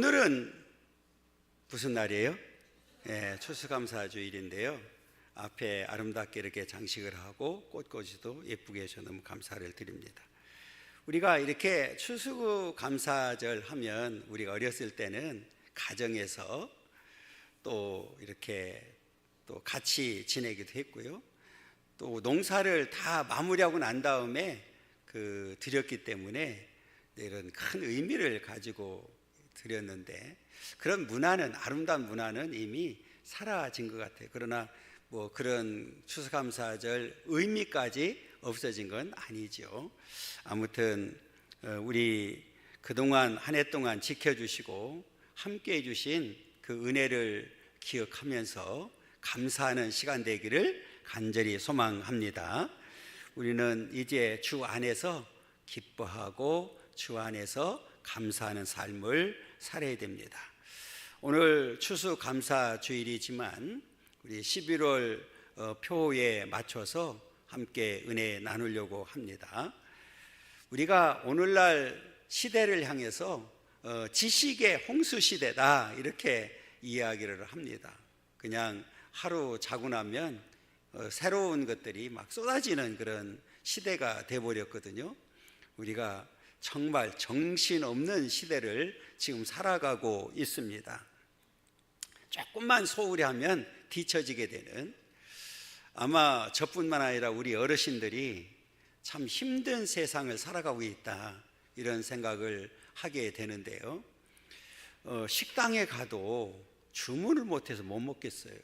오늘은 무슨 날이에요? 추수감사주일인데요. 앞에 아름답게 이렇게 장식을 하고 꽃꽂이도 예쁘게 해서 너무 감사를 드립니다. 우리가 이렇게 추수감사절 하면 우리가 어렸을 때는 가정에서 또 이렇게 또 같이 지내기도 했고요. 또 농사를 다 마무리하고 난 다음에 드렸기 때문에 이런 큰 의미를 가지고 드렸는데, 그런 문화는, 아름다운 문화는 이미 사라진 것 같아요. 그러나 뭐 그런 추수감사절 의미까지 없어진 건 아니죠. 아무튼 우리 그동안 한 해 동안 지켜주시고 함께해 주신 그 은혜를 기억하면서 감사하는 시간 되기를 간절히 소망합니다. 우리는 이제 주 안에서 기뻐하고 주 안에서 감사하는 삶을 살아야 됩니다. 오늘 추수감사주일이지만 우리 11월 표에 맞춰서 함께 은혜 나누려고 합니다. 우리가 오늘날 시대를 향해서 지식의 홍수시대다 이렇게 이야기를 합니다. 그냥 하루 자고 나면 새로운 것들이 막 쏟아지는 그런 시대가 돼버렸거든요. 우리가 정말 정신없는 시대를 지금 살아가고 있습니다. 조금만 소홀히 하면 뒤처지게 되는, 아마 저뿐만 아니라 우리 어르신들이 참 힘든 세상을 살아가고 있다 이런 생각을 하게 되는데요. 식당에 가도 주문을 못해서 못 먹겠어요.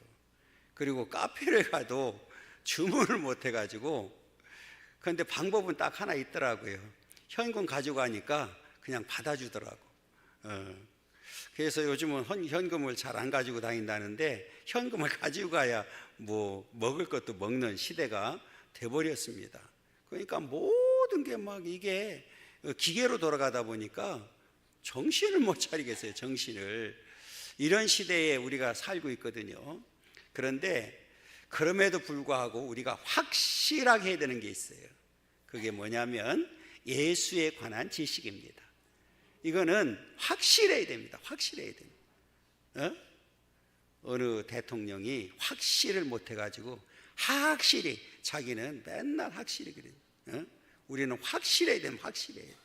그리고 카페를 가도 주문을 못해가지고, 그런데 방법은 딱 하나 있더라고요. 현금 가지고 가니까 그냥 받아주더라고. 그래서 요즘은 현금을 잘 안 가지고 다닌다는데, 현금을 가지고 가야 뭐 먹을 것도 먹는 시대가 돼버렸습니다. 그러니까 모든 게 막 이게 기계로 돌아가다 보니까 정신을 못 차리겠어요. 정신을. 이런 시대에 우리가 살고 있거든요. 그런데 그럼에도 불구하고 우리가 확실하게 해야 되는 게 있어요. 그게 뭐냐면 예수에 관한 지식입니다. 이거는 확실해야 됩니다. 확실해야 됩니다. 어느 대통령이 확실을 못해가지고 확실히, 자기는 맨날 확실히 그래요. 우리는 확실해야 됩니다. 확실해야 돼.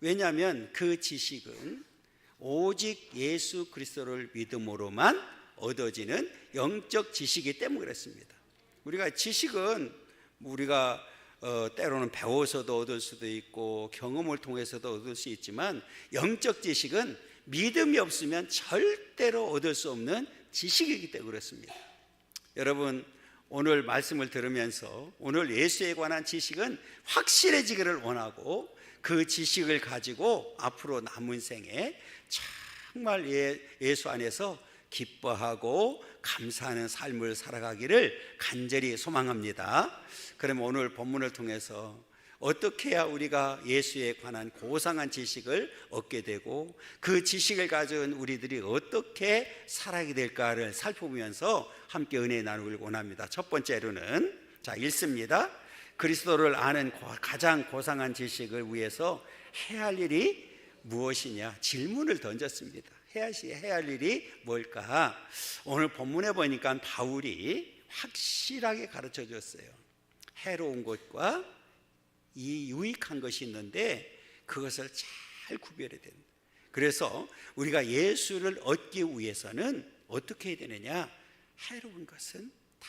왜냐하면 그 지식은 오직 예수 그리스도를 믿음으로만 얻어지는 영적 지식이기 때문에 그렇습니다. 우리가 지식은 우리가 때로는 배워서도 얻을 수도 있고 경험을 통해서도 얻을 수 있지만, 영적 지식은 믿음이 없으면 절대로 얻을 수 없는 지식이기 때문에 그렇습니다. 여러분, 오늘 말씀을 들으면서 오늘 예수에 관한 지식은 확실해지기를 원하고, 그 지식을 가지고 앞으로 남은 생에 정말 예수 안에서 기뻐하고 감사하는 삶을 살아가기를 간절히 소망합니다. 그러면 오늘 본문을 통해서 어떻게 해야 우리가 예수에 관한 고상한 지식을 얻게 되고, 그 지식을 가진 우리들이 어떻게 살아가게 될까를 살펴보면서 함께 은혜 나누길 원합니다. 첫 번째로는 읽습니다. 그리스도를 아는 가장 고상한 지식을 위해서 해야 할 일이 무엇이냐 질문을 던졌습니다. 해야 할 일이 뭘까? 오늘 본문에 보니까 바울이 확실하게 가르쳐 줬어요. 해로운 것과 이 유익한 것이 있는데 그것을 잘 구별해야 된다. 그래서 우리가 예수를 얻기 위해서는 어떻게 해야 되느냐? 해로운 것은 다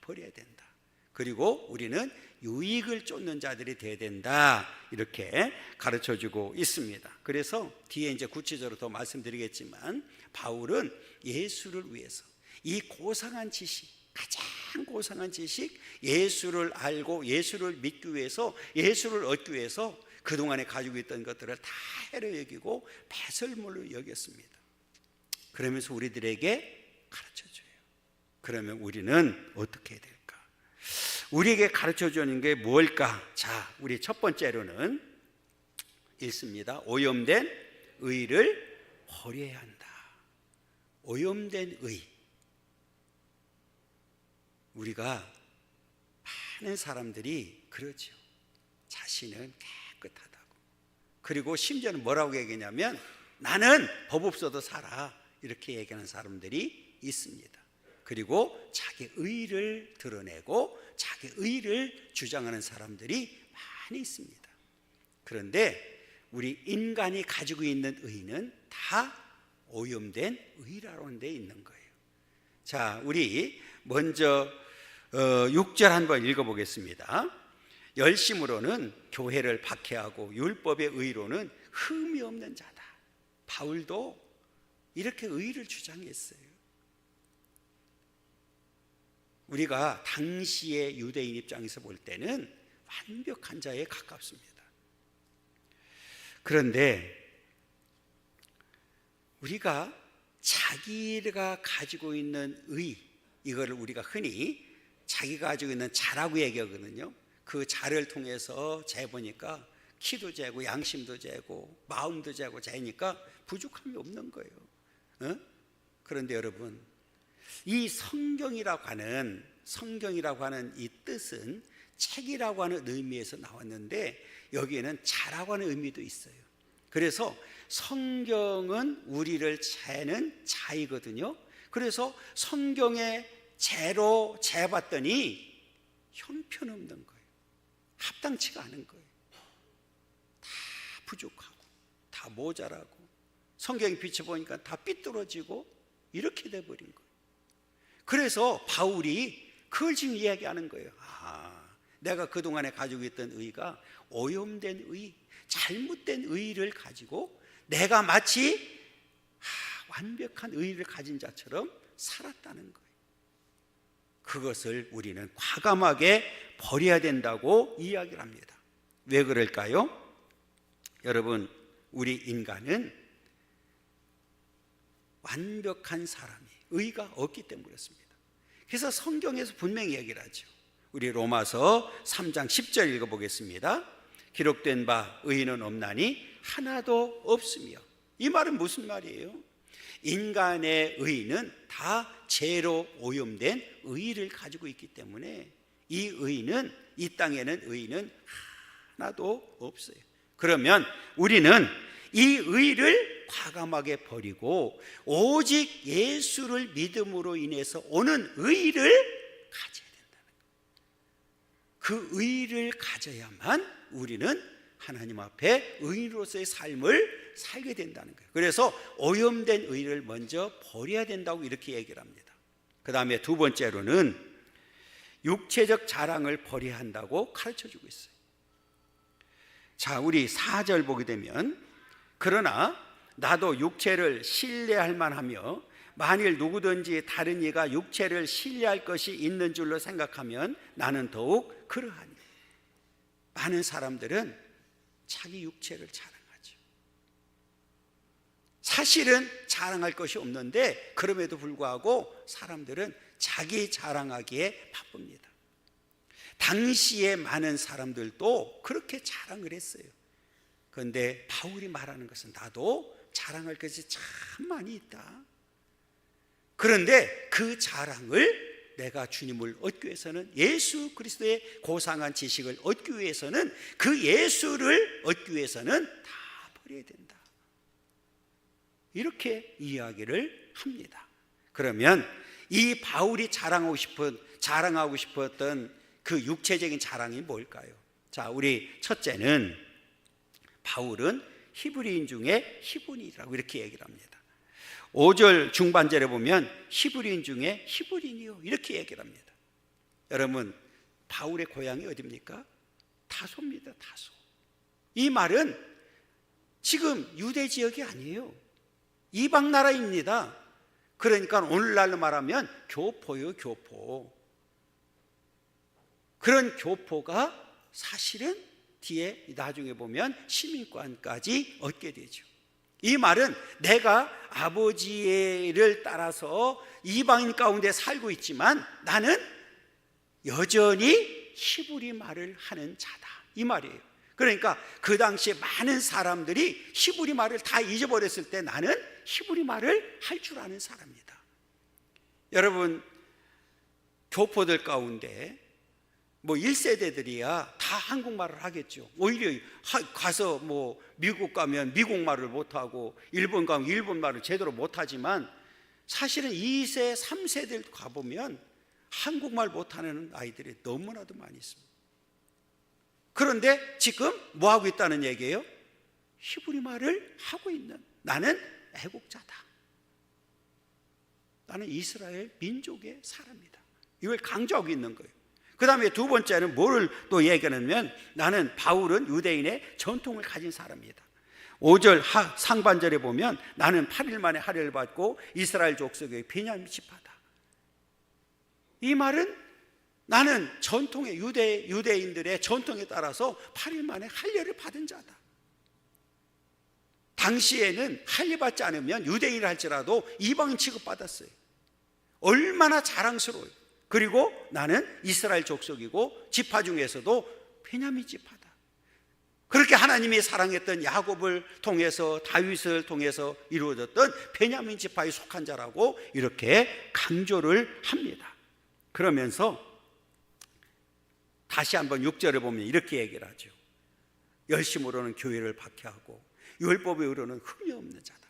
버려야 된다. 그리고 우리는 유익을 쫓는 자들이 되어야 된다. 이렇게 가르쳐 주고 있습니다. 그래서 뒤에 이제 구체적으로 더 말씀드리겠지만, 바울은 예수를 위해서 이 고상한 지식, 가장 고상한 지식, 예수를 알고 예수를 믿기 위해서, 예수를 얻기 위해서 그동안에 가지고 있던 것들을 다 해로 여기고 배설물로 여겼습니다. 그러면서 우리들에게 가르쳐줘요. 그러면 우리는 어떻게 해야 될까? 우리에게 가르쳐주는 게 뭘까? 자, 우리 첫 번째로는 읽습니다. 오염된 의를 버려야 한다. 오염된 의. 우리가 많은 사람들이 그러죠. 자신은 깨끗하다고. 그리고 심지어는 뭐라고 얘기하냐면 나는 법 없어도 살아, 이렇게 얘기하는 사람들이 있습니다. 그리고 자기 의를 드러내고 자기 의를 주장하는 사람들이 많이 있습니다. 그런데 우리 인간이 가지고 있는 의는 다 오염된 의라는 데 있는 거예요. 자, 우리 먼저 6절 한번 읽어보겠습니다. 열심으로는 교회를 박해하고 율법의 의로는 흠이 없는 자다. 바울도 이렇게 의를 주장했어요. 우리가 당시의 유대인 입장에서 볼 때는 완벽한 자에 가깝습니다. 그런데 우리가 자기가 가지고 있는 의, 이거를 우리가 흔히 자기가 가지고 있는 자라고 얘기하거든요. 그 자를 통해서 재보니까 키도 재고 양심도 재고 마음도 재니까 부족함이 없는 거예요. 그런데 여러분, 이 성경이라고 하는 이 뜻은 책이라고 하는 의미에서 나왔는데 여기에는 자라고 하는 의미도 있어요. 그래서 성경은 우리를 재는 자이거든요. 그래서 성경의 재로 재봤더니 형편없는 거예요. 합당치가 않은 거예요. 다 부족하고 다 모자라고 성경에 비춰보니까 다 삐뚤어지고 이렇게 돼버린 거예요. 그래서 바울이 그걸 지금 이야기하는 거예요. 내가 그동안에 가지고 있던 의가 오염된 의, 잘못된 의를 가지고 내가 마치 완벽한 의를 가진 자처럼 살았다는 거예요. 그것을 우리는 과감하게 버려야 된다고 이야기를 합니다. 왜 그럴까요? 여러분, 우리 인간은 완벽한 사람이 의가 없기 때문에 그렇습니다. 그래서 성경에서 분명히 얘기를 하죠. 우리 로마서 3장 10절 읽어보겠습니다. 기록된 바 의인은 없나니 하나도 없으며. 이 말은 무슨 말이에요? 인간의 의는 다 죄로 오염된 의를 가지고 있기 때문에 이 땅에는 의는 하나도 없어요. 그러면 우리는 이 의를 과감하게 버리고 오직 예수를 믿음으로 인해서 오는 의를 가져야 된다는 거예요. 그 의를 가져야만 우리는 하나님 앞에 의인으로서의 삶을 살게 된다는 거예요. 그래서 오염된 의를 먼저 버려야 된다고 이렇게 얘기를 합니다. 그 다음에 두 번째로는 육체적 자랑을 버려야 한다고 가르쳐주고 있어요. 자, 우리 4절 보게 되면 그러나 나도 육체를 신뢰할 만하며 만일 누구든지 다른 이가 육체를 신뢰할 것이 있는 줄로 생각하면 나는 더욱 그러하니. 많은 사람들은 자기 육체를 자랑하죠. 사실은 자랑할 것이 없는데 그럼에도 불구하고 사람들은 자기 자랑하기에 바쁩니다. 당시에 많은 사람들도 그렇게 자랑을 했어요. 그런데 바울이 말하는 것은 나도 자랑할 것이 참 많이 있다. 그런데 그 자랑을 내가 주님을 얻기 위해서는, 예수 그리스도의 고상한 지식을 얻기 위해서는, 그 예수를 얻기 위해서는 다 버려야 된다. 이렇게 이야기를 합니다. 그러면 이 바울이 자랑하고 싶었던 그 육체적인 자랑이 뭘까요? 자, 우리 첫째는 바울은 히브리인 중에 히브리인이라고 이렇게 얘기를 합니다. 5절 중반절에 보면 히브리인 중에 히브리인이요 이렇게 얘기를 합니다. 여러분, 바울의 고향이 어디입니까? 다소입니다. 다소. 이 말은 지금 유대 지역이 아니에요. 이방 나라입니다. 그러니까 오늘날로 말하면 교포요, 교포. 그런 교포가 사실은 뒤에 나중에 보면 시민권까지 얻게 되죠. 이 말은 내가 아버지를 따라서 이방인 가운데 살고 있지만 나는 여전히 히브리 말을 하는 자다, 이 말이에요. 그러니까 그 당시에 많은 사람들이 히브리 말을 다 잊어버렸을 때 나는 히브리 말을 할 줄 아는 사람이다. 여러분, 교포들 가운데 1세대들이야 다 다 한국말을 하겠죠. 오히려 가서 뭐 미국 가면 미국 말을 못하고 일본 가면 일본 말을 제대로 못하지만 사실은 2세, 3세들 가보면 한국말 못하는 아이들이 너무나도 많이 있습니다. 그런데 지금 뭐 하고 있다는 얘기예요? 히브리 말을 하고 있는, 나는 애국자다, 나는 이스라엘 민족의 사람이다, 이걸 강조하고 있는 거예요. 그 다음에 두 번째는 뭐를 또 얘기하냐면, 나는 바울은 유대인의 전통을 가진 사람이다. 5절 상반절에 보면 나는 8일 만에 할례를 받고 이스라엘 족속의 베냐민 지파다. 이 말은 나는 전통의 유대인들의 전통에 따라서 8일 만에 할례를 받은 자다. 당시에는 할례 받지 않으면 유대인을 할지라도 이방인 취급받았어요. 얼마나 자랑스러워요. 그리고 나는 이스라엘 족속이고 지파 중에서도 베냐민 지파다. 그렇게 하나님이 사랑했던 야곱을 통해서, 다윗을 통해서 이루어졌던 베냐민 지파에 속한 자라고 이렇게 강조를 합니다. 그러면서 다시 한번 6절을 보면 이렇게 얘기를 하죠. 열심으로는 교회를 박해하고 율법에 의로는 흠이 없는 자다.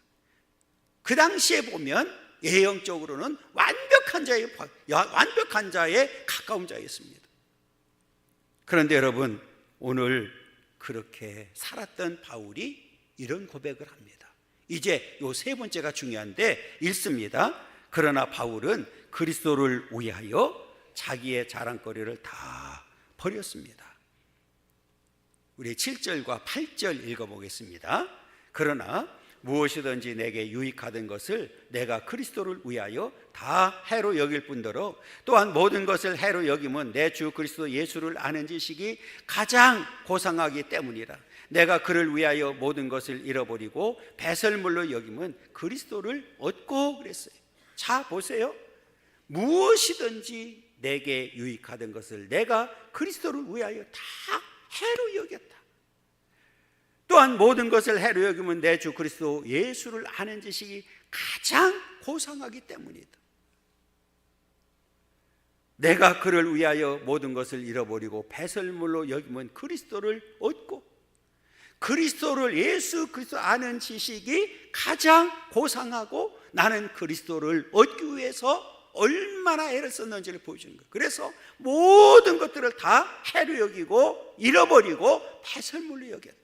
그 당시에 보면 예형적으로는 완벽한 자에 가까운 자였습니다. 그런데 여러분, 오늘 그렇게 살았던 바울이 이런 고백을 합니다. 이제 요 세 번째가 중요한데 읽습니다. 그러나 바울은 그리스도를 위하여 자기의 자랑거리를 다 버렸습니다. 우리 7절과 8절 읽어보겠습니다. 그러나 무엇이든지 내게 유익하던 것을 내가 그리스도를 위하여 다 해로 여길 뿐더러 또한 모든 것을 해로 여김은 내 주 그리스도 예수를 아는 지식이 가장 고상하기 때문이라. 내가 그를 위하여 모든 것을 잃어버리고 배설물로 여김은 그리스도를 얻고 그랬어요. 자, 보세요. 무엇이든지 내게 유익하던 것을 내가 그리스도를 위하여 다 해로 여겼다. 또한 모든 것을 해로 여기면 내 주 그리스도 예수를 아는 지식이 가장 고상하기 때문이다. 내가 그를 위하여 모든 것을 잃어버리고 배설물로 여기면 그리스도를 얻고, 그리스도를, 예수 그리스도 아는 지식이 가장 고상하고 나는 그리스도를 얻기 위해서 얼마나 애를 썼는지를 보여주는 거예요. 그래서 모든 것들을 다 해로 여기고 잃어버리고 배설물로 여겼다.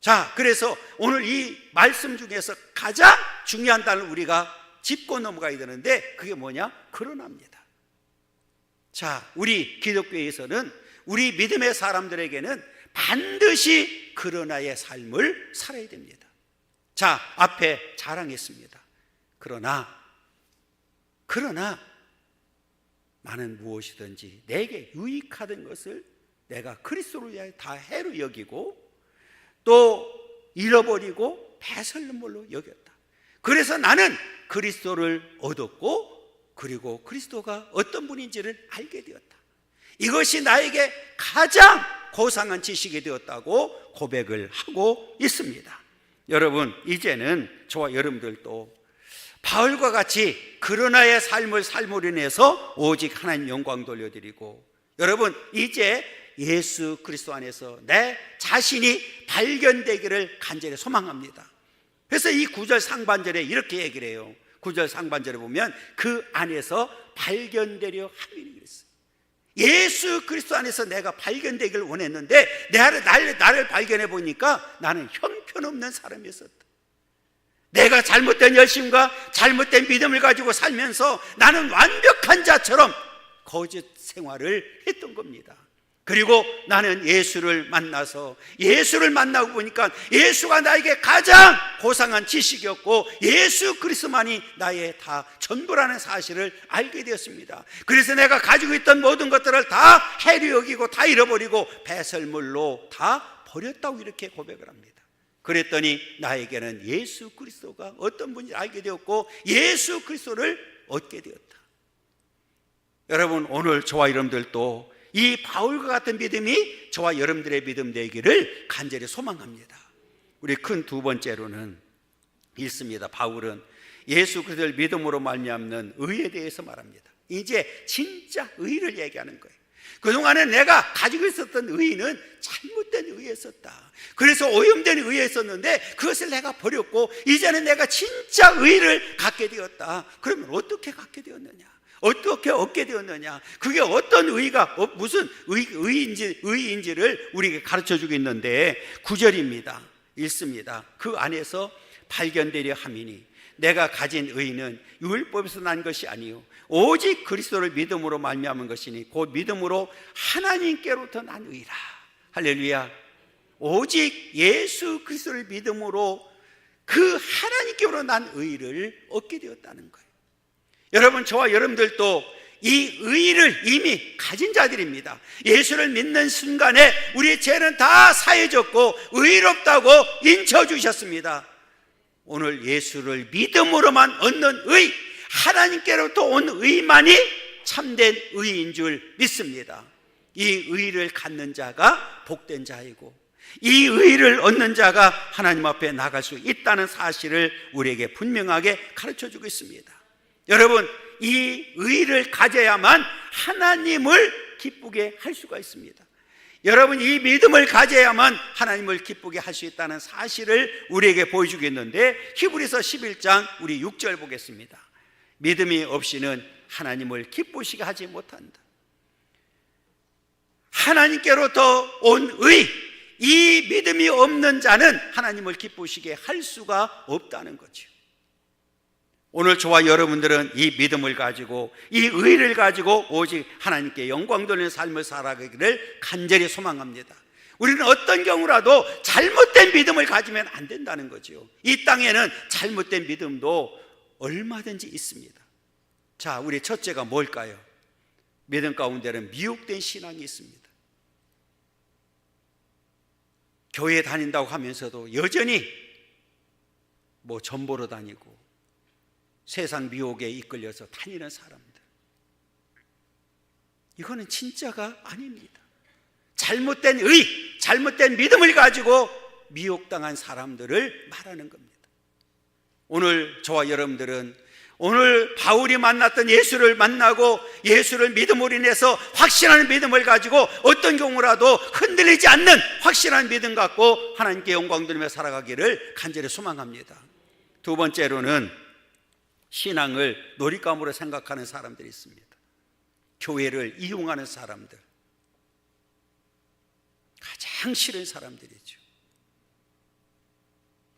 자, 그래서 오늘 이 말씀 중에서 가장 중요한 단어를 우리가 짚고 넘어가야 되는데 그게 뭐냐? 그러나입니다. 자, 우리 기독교에서는, 우리 믿음의 사람들에게는 반드시 그러나의 삶을 살아야 됩니다. 자, 앞에 자랑했습니다. 그러나 나는 무엇이든지 내게 유익하던 것을 내가 그리스도를 위하여 다 해로 여기고 또 잃어버리고 배설물로 여겼다. 그래서 나는 그리스도를 얻었고 그리고 그리스도가 어떤 분인지를 알게 되었다. 이것이 나에게 가장 고상한 지식이 되었다고 고백을 하고 있습니다. 여러분, 이제는 저와 여러분들도 바울과 같이 그러나의 삶을 삶으로 인해서 오직 하나님 영광 돌려드리고, 여러분 이제 예수 그리스도 안에서 내 자신이 발견되기를 간절히 소망합니다. 그래서 이 9절 상반절에 이렇게 얘기를 해요. 9절 상반절에 보면 그 안에서 발견되려 함이니 그랬어요. 예수 그리스도 안에서 내가 발견되기를 원했는데 나를 발견해 보니까 나는 형편없는 사람이었었다. 내가 잘못된 열심과 잘못된 믿음을 가지고 살면서 나는 완벽한 자처럼 거짓 생활을 했던 겁니다. 그리고 나는 예수를 만나고 보니까 예수가 나에게 가장 고상한 지식이었고 예수 그리스도만이 나의 다 전부라는 사실을 알게 되었습니다. 그래서 내가 가지고 있던 모든 것들을 다 해로 여기고 다 잃어버리고 배설물로 다 버렸다고 이렇게 고백을 합니다. 그랬더니 나에게는 예수 그리스도가 어떤 분인지 알게 되었고 예수 그리스도를 얻게 되었다. 여러분, 오늘 저와 여러분들도 이 바울과 같은 믿음이 저와 여러분들의 믿음 되기를 간절히 소망합니다. 우리 큰 두 번째로는 읽습니다. 바울은 예수 그리스도를 믿음으로 말미암는 의에 대해서 말합니다. 이제 진짜 의를 얘기하는 거예요. 그동안에 내가 가지고 있었던 의의는 잘못된 의의였었다. 그래서 오염된 의의였었는데 그것을 내가 버렸고 이제는 내가 진짜 의의를 갖게 되었다. 그러면 어떻게 갖게 되었느냐? 어떻게 얻게 되었느냐? 그게 어떤 의의가 무슨 의의인지를 우리에게 가르쳐주고 있는데 9절입니다. 읽습니다. 그 안에서 발견되려 함이니 내가 가진 의의는 율법에서 난 것이 아니요 오직 그리스도를 믿음으로 말미암은 것이니 곧 믿음으로 하나님께로부터 난 의라. 할렐루야. 오직 예수 그리스도를 믿음으로 그 하나님께로 난 의를 얻게 되었다는 거예요. 여러분, 저와 여러분들도 이 의를 이미 가진 자들입니다. 예수를 믿는 순간에 우리의 죄는 다 사해졌고 의롭다고 인쳐주셨습니다. 오늘 예수를 믿음으로만 얻는 의, 하나님께로부터 온 의만이 참된 의인 줄 믿습니다. 이 의를 갖는 자가 복된 자이고 이 의를 얻는 자가 하나님 앞에 나갈 수 있다는 사실을 우리에게 분명하게 가르쳐주고 있습니다. 여러분, 이 의를 가져야만 하나님을 기쁘게 할 수가 있습니다. 여러분, 이 믿음을 가져야만 하나님을 기쁘게 할 수 있다는 사실을 우리에게 보여주겠는데 히브리서 11장 우리 6절 보겠습니다. 믿음이 없이는 하나님을 기쁘시게 하지 못한다. 하나님께로부터 온 의, 이 믿음이 없는 자는 하나님을 기쁘시게 할 수가 없다는 거죠. 오늘 저와 여러분들은 이 믿음을 가지고 이 의를 가지고 오직 하나님께 영광 돌리는 삶을 살아가기를 간절히 소망합니다. 우리는 어떤 경우라도 잘못된 믿음을 가지면 안 된다는 거죠. 이 땅에는 잘못된 믿음도 얼마든지 있습니다. 자, 우리 첫째가 뭘까요? 믿음 가운데는 미혹된 신앙이 있습니다. 교회 다닌다고 하면서도 여전히 전 보러 다니고 세상 미혹에 이끌려서 다니는 사람들, 이거는 진짜가 아닙니다. 잘못된 의, 잘못된 믿음을 가지고 미혹당한 사람들을 말하는 겁니다. 오늘 저와 여러분들은 오늘 바울이 만났던 예수를 만나고 예수를 믿음으로 인해서 확실한 믿음을 가지고 어떤 경우라도 흔들리지 않는 확실한 믿음 갖고 하나님께 영광 돌리며 살아가기를 간절히 소망합니다. 두 번째로는 신앙을 놀잇감으로 생각하는 사람들이 있습니다. 교회를 이용하는 사람들, 가장 싫은 사람들이죠.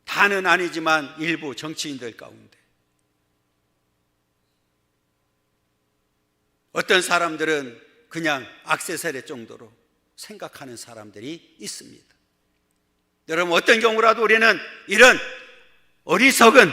다는 아니지만 일부 정치인들 가운데 어떤 사람들은 그냥 액세서리 정도로 생각하는 사람들이 있습니다. 여러분, 어떤 경우라도 우리는 이런 어리석은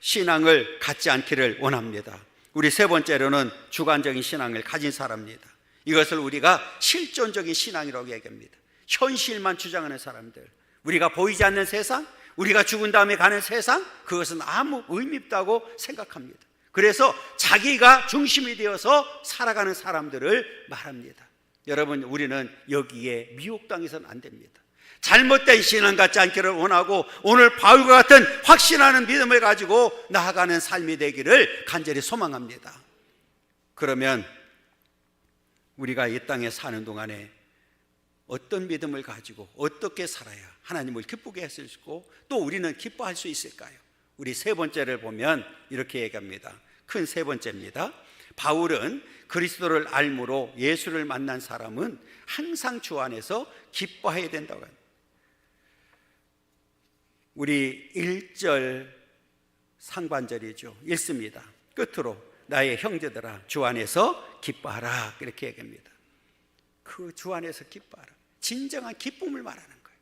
신앙을 갖지 않기를 원합니다. 우리 세 번째로는 주관적인 신앙을 가진 사람입니다. 이것을 우리가 실존적인 신앙이라고 얘기합니다. 현실만 주장하는 사람들, 우리가 보이지 않는 세상, 우리가 죽은 다음에 가는 세상, 그것은 아무 의미 없다고 생각합니다. 그래서 자기가 중심이 되어서 살아가는 사람들을 말합니다. 여러분, 우리는 여기에 미혹당해서는 안 됩니다. 잘못된 신앙 갖지 않기를 원하고 오늘 바울과 같은 확신하는 믿음을 가지고 나아가는 삶이 되기를 간절히 소망합니다. 그러면 우리가 이 땅에 사는 동안에 어떤 믿음을 가지고 어떻게 살아야 하나님을 기쁘게 할 수 있고 또 우리는 기뻐할 수 있을까요? 우리 세 번째를 보면 이렇게 얘기합니다. 큰 세 번째입니다. 바울은 그리스도를 알므로 예수를 만난 사람은 항상 주 안에서 기뻐해야 된다고 합니다. 우리 1절 상반절이죠. 읽습니다. 끝으로 나의 형제들아 주 안에서 기뻐하라, 이렇게 얘기합니다. 그 주 안에서 기뻐하라, 진정한 기쁨을 말하는 거예요.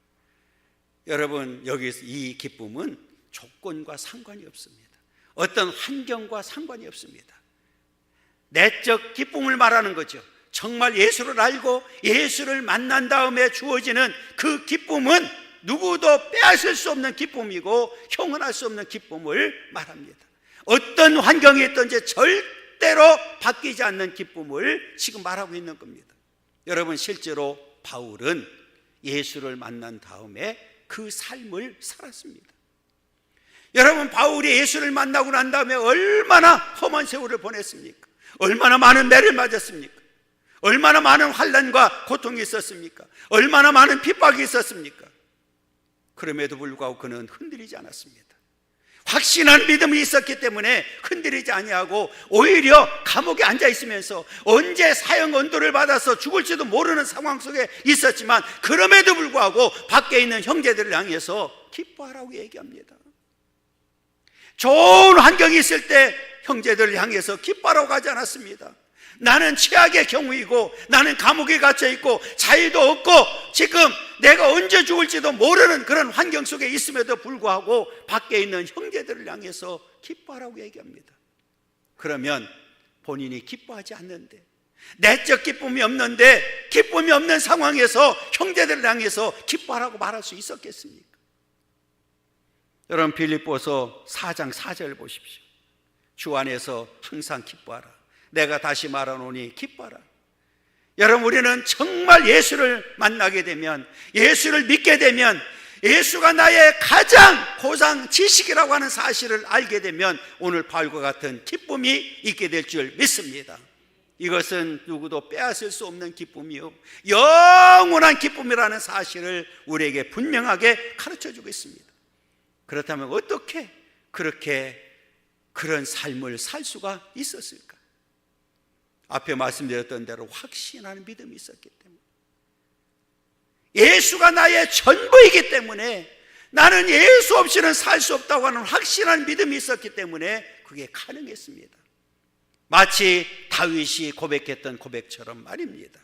여러분, 여기서 이 기쁨은 조건과 상관이 없습니다. 어떤 환경과 상관이 없습니다. 내적 기쁨을 말하는 거죠. 정말 예수를 알고 예수를 만난 다음에 주어지는 그 기쁨은 누구도 빼앗을 수 없는 기쁨이고 형언할 수 없는 기쁨을 말합니다. 어떤 환경이 있든지 절대로 바뀌지 않는 기쁨을 지금 말하고 있는 겁니다. 여러분, 실제로 바울은 예수를 만난 다음에 그 삶을 살았습니다. 여러분, 바울이 예수를 만나고 난 다음에 얼마나 험한 세월을 보냈습니까? 얼마나 많은 매를 맞았습니까? 얼마나 많은 환난과 고통이 있었습니까? 얼마나 많은 핍박이 있었습니까? 그럼에도 불구하고 그는 흔들리지 않았습니다. 확신한 믿음이 있었기 때문에 흔들리지 아니하고 오히려 감옥에 앉아 있으면서 언제 사형 언도를 받아서 죽을지도 모르는 상황 속에 있었지만 그럼에도 불구하고 밖에 있는 형제들을 향해서 기뻐하라고 얘기합니다. 좋은 환경이 있을 때 형제들을 향해서 기뻐하라고 하지 않았습니다. 나는 최악의 경우이고 나는 감옥에 갇혀 있고 자유도 없고 지금 내가 언제 죽을지도 모르는 그런 환경 속에 있음에도 불구하고 밖에 있는 형제들을 향해서 기뻐하라고 얘기합니다. 그러면 본인이 기뻐하지 않는데, 내적 기쁨이 없는데, 기쁨이 없는 상황에서 형제들을 향해서 기뻐하라고 말할 수 있었겠습니까? 여러분, 빌립보서 4장 4절 보십시오. 주 안에서 항상 기뻐하라. 내가 다시 말하노니 기뻐하라. 여러분, 우리는 정말 예수를 만나게 되면, 예수를 믿게 되면, 예수가 나의 가장 고상 지식이라고 하는 사실을 알게 되면 오늘 바울과 같은 기쁨이 있게 될 줄 믿습니다. 이것은 누구도 빼앗을 수 없는 기쁨이요, 영원한 기쁨이라는 사실을 우리에게 분명하게 가르쳐주고 있습니다. 그렇다면 어떻게 그런 삶을 살 수가 있었을까? 앞에 말씀드렸던 대로 확신하는 믿음이 있었기 때문에, 예수가 나의 전부이기 때문에, 나는 예수 없이는 살 수 없다고 하는 확신한 믿음이 있었기 때문에 그게 가능했습니다. 마치 다윗이 고백했던 고백처럼 말입니다.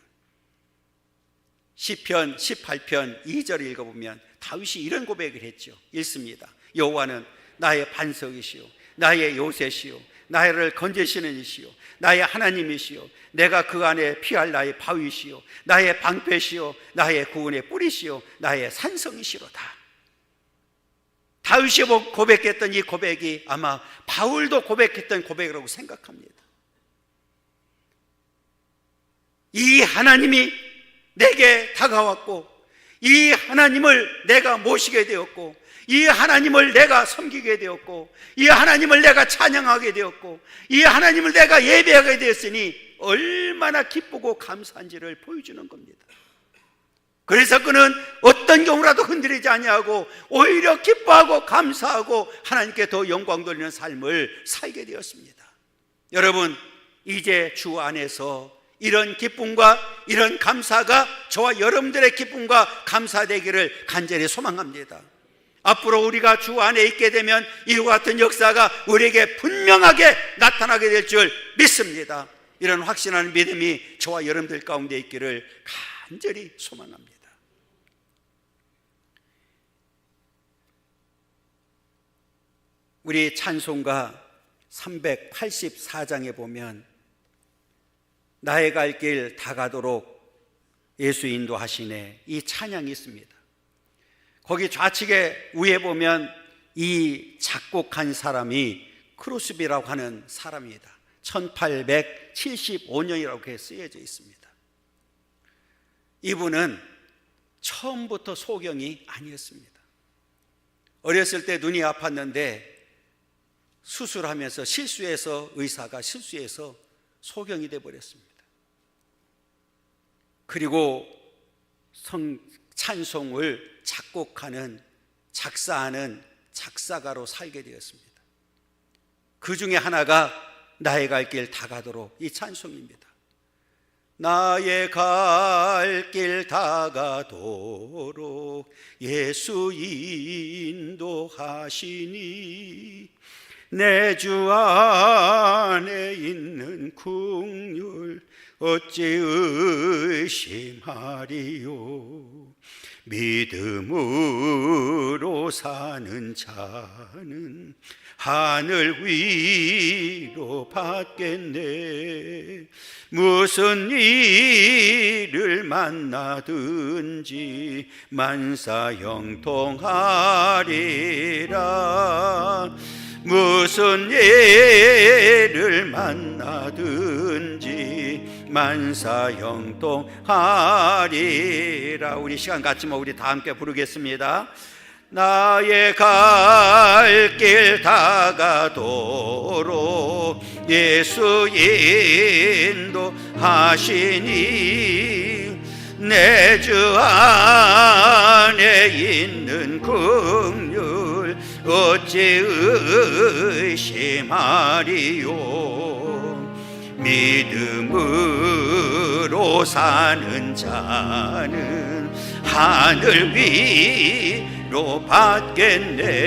시편 18편 2절 읽어보면 다윗이 이런 고백을 했죠. 읽습니다. 여호와는 나의 반석이시요 나의 요새시요 나를 건지시는 이시요 나의 하나님이시요 내가 그 안에 피할 나의 바위시요 나의 방패시요 나의 구원의 뿌리시요 나의 산성이시로다. 다윗이 고백했던 이 고백이 아마 바울도 고백했던 고백이라고 생각합니다. 이 하나님이 내게 다가왔고, 이 하나님을 내가 모시게 되었고, 이 하나님을 내가 섬기게 되었고, 이 하나님을 내가 찬양하게 되었고, 이 하나님을 내가 예배하게 되었으니 얼마나 기쁘고 감사한지를 보여주는 겁니다. 그래서 그는 어떤 경우라도 흔들리지 아니하고 오히려 기뻐하고 감사하고 하나님께 더 영광 돌리는 삶을 살게 되었습니다. 여러분, 이제 주 안에서 이런 기쁨과 이런 감사가 저와 여러분들의 기쁨과 감사되기를 간절히 소망합니다. 앞으로 우리가 주 안에 있게 되면 이와 같은 역사가 우리에게 분명하게 나타나게 될 줄 믿습니다. 이런 확신하는 믿음이 저와 여러분들 가운데 있기를 간절히 소망합니다. 우리 찬송가 384장에 보면 나의 갈 길 다 가도록 예수 인도하시네, 이 찬양이 있습니다. 거기 좌측에 위에 보면 이 작곡한 사람이 크로스비라고 하는 사람입니다. 1875년이라고 쓰여져 있습니다. 이분은 처음부터 소경이 아니었습니다. 어렸을 때 눈이 아팠는데 수술하면서 의사가 실수해서 소경이 되어버렸습니다. 그리고 찬송을 작곡하는, 작사하는 작사가로 살게 되었습니다. 그 중에 하나가 나의 갈 길 다 가도록 이 찬송입니다. 나의 갈 길 다 가도록 예수 인도하시니 내 주 안에 있는 긍휼 어찌 의심하리요. 믿음으로 사는 자는 하늘 위로 받겠네. 무슨 일을 만나든지 만사형통하리라. 무슨 일을 만나든지 만사형통하리라. 우리 시간 갖지만 우리 다 함께 부르겠습니다. 나의 갈 길 다가도록 예수 인도하시니 내 주 안에 있는 긍휼 어찌 의심하리요. 믿음으로 사는 자는 하늘 위로 받겠네.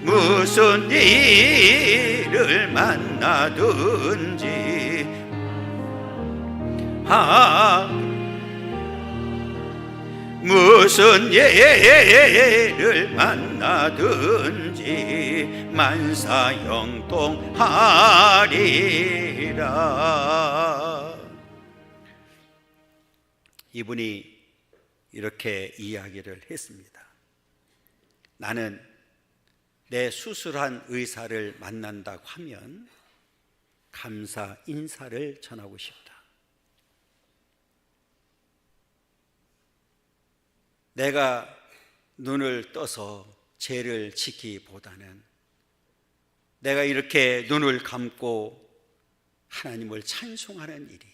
무슨 일을 만나든지 무슨 예를 만나든지 만사형통하리라. 이분이 이렇게 이야기를 했습니다. 나는 내 수술한 의사를 만난다고 하면 감사 인사를 전하고 싶다. 내가 눈을 떠서 죄를 지키기보다는 내가 이렇게 눈을 감고 하나님을 찬송하는 일이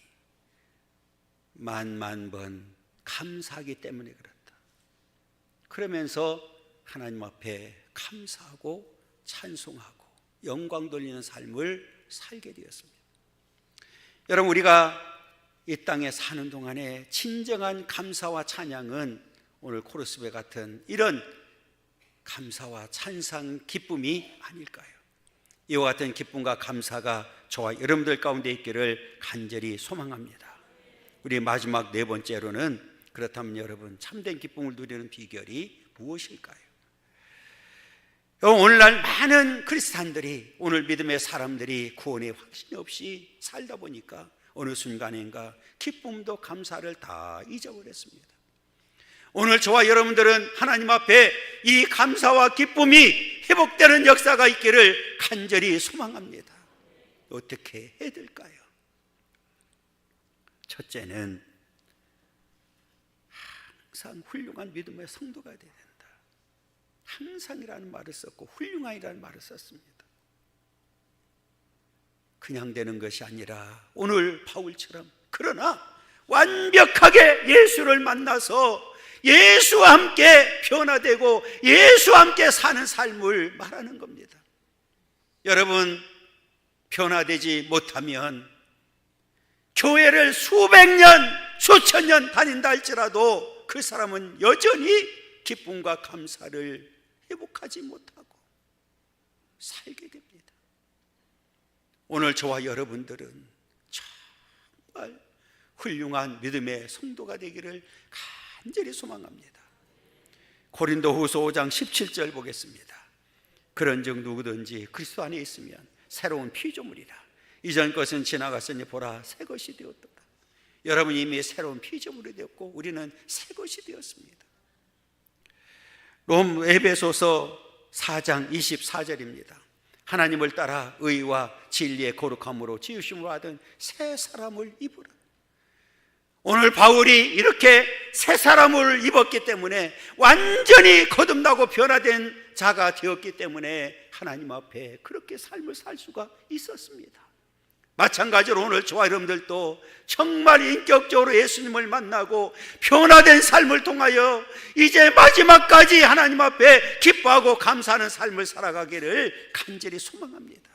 만만 번 감사하기 때문에 그렇다. 그러면서 하나님 앞에 감사하고 찬송하고 영광 돌리는 삶을 살게 되었습니다. 여러분, 우리가 이 땅에 사는 동안에 진정한 감사와 찬양은 오늘 코러스배 같은 이런 감사와 찬상 기쁨이 아닐까요? 이와 같은 기쁨과 감사가 저와 여러분들 가운데 있기를 간절히 소망합니다. 우리 마지막 네 번째로는, 그렇다면 여러분, 참된 기쁨을 누리는 비결이 무엇일까요? 오늘날 많은 크리스찬들이, 오늘 믿음의 사람들이 구원의 확신이 없이 살다 보니까 어느 순간인가 기쁨도 감사를 다 잊어버렸습니다. 오늘 저와 여러분들은 하나님 앞에 이 감사와 기쁨이 회복되는 역사가 있기를 간절히 소망합니다. 어떻게 해야 될까요? 첫째는 항상 훌륭한 믿음의 성도가 되어야 된다. 항상이라는 말을 썼고 훌륭한이라는 말을 썼습니다. 그냥 되는 것이 아니라 오늘 바울처럼, 그러나 완벽하게 예수를 만나서 예수와 함께 변화되고 예수와 함께 사는 삶을 말하는 겁니다. 여러분, 변화되지 못하면 교회를 수백 년, 수천 년 다닌다 할지라도 그 사람은 여전히 기쁨과 감사를 회복하지 못하고 살게 됩니다. 오늘 저와 여러분들은 정말 훌륭한 믿음의 성도가 되기를 간절히 소망합니다. 고린도후서 5장 17절 보겠습니다. 그런즉 누구든지 그리스도 안에 있으면 새로운 피조물이라. 이전 것은 지나갔으니 보라 새 것이 되었도다. 여러분, 이미 새로운 피조물이 되었고 우리는 새 것이 되었습니다. 에베소서 4장 24절입니다. 하나님을 따라 의와 진리의 거룩함으로 지으심을 받은 새 사람을 입으라. 오늘 바울이 이렇게 새 사람을 입었기 때문에, 완전히 거듭나고 변화된 자가 되었기 때문에 하나님 앞에 그렇게 삶을 살 수가 있었습니다. 마찬가지로 오늘 저와 여러분들도 정말 인격적으로 예수님을 만나고 변화된 삶을 통하여 이제 마지막까지 하나님 앞에 기뻐하고 감사하는 삶을 살아가기를 간절히 소망합니다.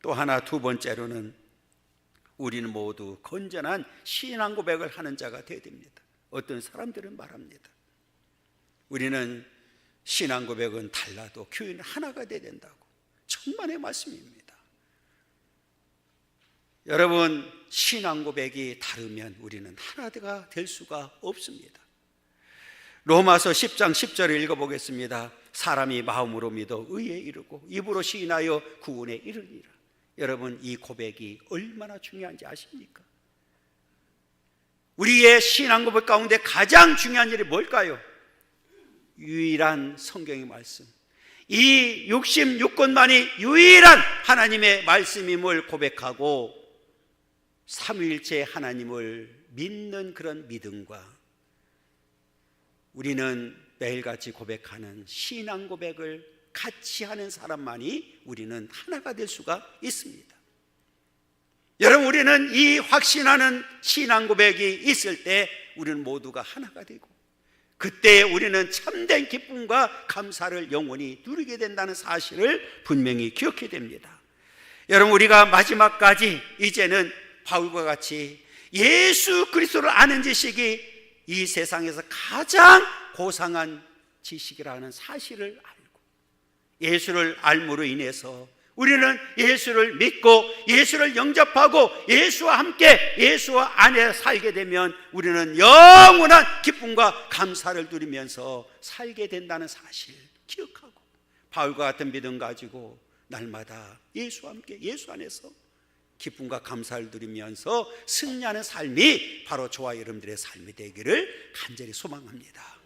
또 하나, 두 번째로는 우리는 모두 건전한 신앙 고백을 하는 자가 되어야 됩니다. 어떤 사람들은 말합니다. 우리는 신앙 고백은 달라도 교회는 하나가 되어야 된다고. 천만의 말씀입니다. 여러분, 신앙 고백이 다르면 우리는 하나가 될 수가 없습니다. 로마서 10장 10절을 읽어보겠습니다. 사람이 마음으로 믿어 의에 이르고 입으로 시인하여 구원에 이르리라. 여러분, 이 고백이 얼마나 중요한지 아십니까? 우리의 신앙 고백 가운데 가장 중요한 일이 뭘까요? 유일한 성경의 말씀, 이 66권만이 유일한 하나님의 말씀임을 고백하고 삼위일체 하나님을 믿는 그런 믿음과, 우리는 매일같이 고백하는 신앙 고백을 같이 하는 사람만이 우리는 하나가 될 수가 있습니다. 여러분, 우리는 이 확신하는 신앙 고백이 있을 때 우리는 모두가 하나가 되고, 그때 우리는 참된 기쁨과 감사를 영원히 누리게 된다는 사실을 분명히 기억해야 됩니다. 여러분, 우리가 마지막까지 이제는 바울과 같이 예수 그리스도를 아는 지식이 이 세상에서 가장 고상한 지식이라는 사실을 알고, 예수를 알므로 인해서 우리는 예수를 믿고 예수를 영접하고 예수와 함께 예수와 안에 살게 되면 우리는 영원한 기쁨과 감사를 누리면서 살게 된다는 사실 기억하고, 바울과 같은 믿음 가지고 날마다 예수와 함께 예수 안에서 기쁨과 감사를 누리면서 승리하는 삶이 바로 저와 여러분들의 삶이 되기를 간절히 소망합니다.